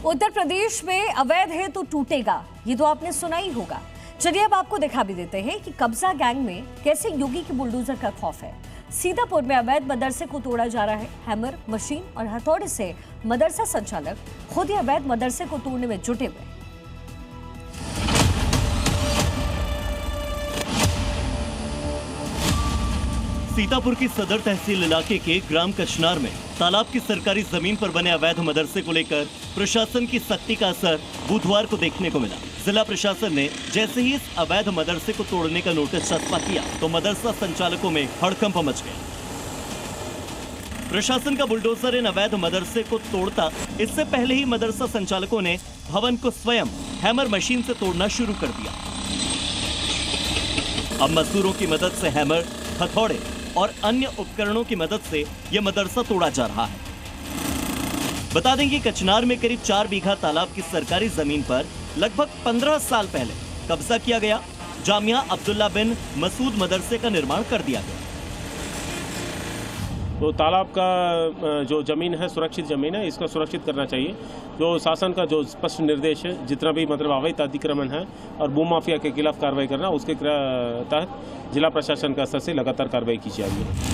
उत्तर प्रदेश में अवैध है तो टूटेगा, ये तो आपने सुना ही होगा। चलिए अब आपको दिखा भी देते हैं कि कब्जा गैंग में कैसे योगी के बुलडोजर का खौफ है। सीतापुर में अवैध मदरसे को तोड़ा जा रहा है। हैमर, मशीन और हथौड़े से मदरसा संचालक खुद ही अवैध मदरसे को तोड़ने में जुटे हुए। सीतापुर की सदर तहसील इलाके के ग्राम कचनार में तालाब की सरकारी जमीन पर बने अवैध मदरसे को लेकर प्रशासन की सख्ती का असर बुधवार को देखने को मिला। जिला प्रशासन ने जैसे ही इस अवैध मदरसे को तोड़ने का नोटिस चस्पा किया तो मदरसा संचालकों में हड़कंप मच गया। प्रशासन का बुलडोजर इन अवैध मदरसे को तोड़ता, इससे पहले ही मदरसा संचालकों ने भवन को स्वयं हैमर मशीन से तोड़ना शुरू कर दिया। अब मजदूरों की मदद से हैमर, हथौड़े और अन्य उपकरणों की मदद से यह मदरसा तोड़ा जा रहा है। बता दें कि कचनार में करीब 4 बीघा तालाब की सरकारी जमीन पर लगभग 15 साल पहले कब्जा किया गया। जामिया अब्दुल्ला बिन मसूद मदरसे का निर्माण कर दिया गया। तो तालाब का जो जमीन है सुरक्षित जमीन है, इसको सुरक्षित करना चाहिए। जो शासन का जो स्पष्ट निर्देश है, जितना भी मतलब अवैध अतिक्रमण है और भू माफिया के खिलाफ कार्रवाई करना, उसके तहत जिला प्रशासन का स्तर से लगातार कार्रवाई की जा रही है।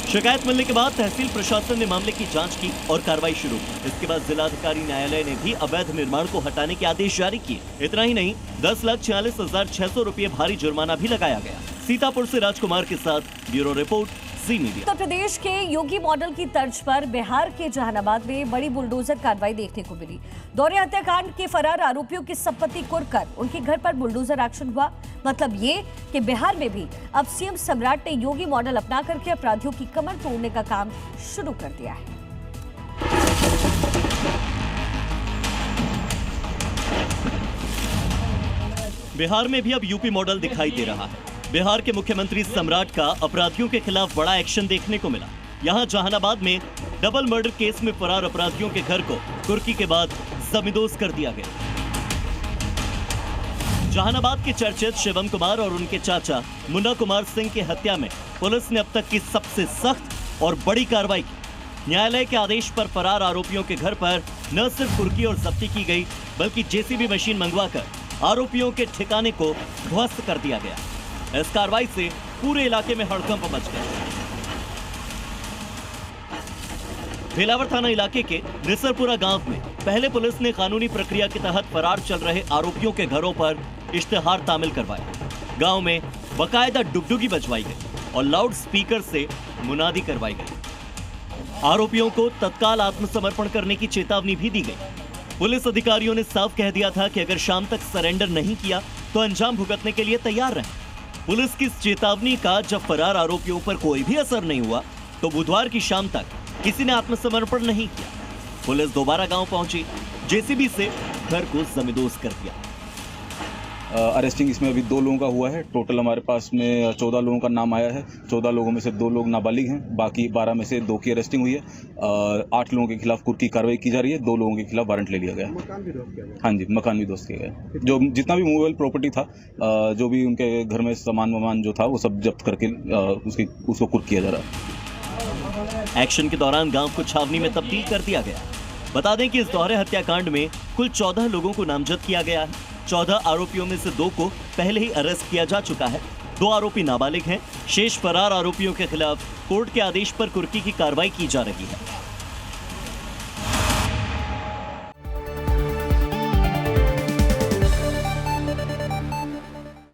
शिकायत मिलने के बाद तहसील प्रशासन ने मामले की जांच की और कार्रवाई शुरू की। इसके बाद जिलाधिकारी न्यायालय ने भी अवैध निर्माण को हटाने के आदेश जारी किए। इतना ही नहीं, 10,46,600 रुपये भारी जुर्माना भी लगाया गया। सीतापुर से राजकुमार के साथ ब्यूरो रिपोर्ट, जी मीडिया। उत्तर प्रदेश के योगी मॉडल की तर्ज पर बिहार के जहानाबाद में बड़ी बुलडोजर कार्रवाई देखने को मिली। दौरे हत्याकांड के फरार आरोपियों की संपत्ति कुरकर उनके घर पर बुलडोजर एक्शन हुआ। मतलब ये कि बिहार में भी अब सीएम सम्राट ने योगी मॉडल अपना करके अपराधियों की कमर तोड़ने का काम शुरू कर दिया है। बिहार में भी अब यूपी मॉडल दिखाई दे रहा है। बिहार के मुख्यमंत्री सम्राट का अपराधियों के खिलाफ बड़ा एक्शन देखने को मिला। यहां जहानाबाद में डबल मर्डर केस में फरार अपराधियों के घर को कुर्की के बाद जमींदोज कर दिया गया। जहानाबाद के चर्चित शिवम कुमार और उनके चाचा मुन्ना कुमार सिंह की हत्या में पुलिस ने अब तक की सबसे सख्त और बड़ी कार्रवाई की। न्यायालय के आदेश पर फरार आरोपियों के घर पर न सिर्फ कुर्की और जब्ती की गई, बल्कि जेसीबी मशीन मंगवाकर आरोपियों के ठिकाने को ध्वस्त कर दिया गया। इस कार्रवाई से पूरे इलाके में हड़कंप मच गया। भेलावर थाना इलाके के निसरपुरा गांव में पहले पुलिस ने कानूनी प्रक्रिया के तहत फरार चल रहे आरोपियों के घरों पर इश्तेहार तामील करवाया। गांव में बकायदा डुगडुगी बजवाई गई और लाउड स्पीकर से मुनादी करवाई गई। आरोपियों को तत्काल आत्मसमर्पण करने की चेतावनी भी दी गई। पुलिस अधिकारियों ने साफ कह दिया था कि अगर शाम तक सरेंडर नहीं किया तो अंजाम भुगतने के लिए तैयार रहें। पुलिस की इस चेतावनी का जब फरार आरोपियों पर कोई भी असर नहीं हुआ तो बुधवार की शाम तक किसी ने आत्मसमर्पण नहीं किया। पुलिस दोबारा गांव पहुंची, जेसीबी से घर को जमींदोज कर दिया। अरेस्टिंग इसमें अभी 2 लोगों का हुआ है। टोटल हमारे पास में 14 लोगों का नाम आया है। 14 लोगों में से 2 लोग नाबालिग हैं, बाकी 12 में से 2 की अरेस्टिंग हुई है। 8 लोगों के खिलाफ कुर्की कार्रवाई की जा रही है। 2 लोगों के खिलाफ वारंट ले लिया गया। हाँ जी, मकान भी ध्वस्त किया गया। जो जितना भी मूवेबल प्रॉपर्टी था, जो भी उनके घर में सामान जो था, वो सब जब्त करके उसको कुर्क किया जा रहा है। एक्शन के दौरान गांव को छावनी में तब्दील कर दिया गया। बता दें कि इस दोहरे हत्याकांड में कुल 14 लोगों को नामजद किया गया है। 14 आरोपियों में से 2 को पहले ही अरेस्ट किया जा चुका है। 2 आरोपी नाबालिग हैं। शेष फरार आरोपियों के खिलाफ कोर्ट के आदेश पर कुर्की की कार्रवाई की जा रही है।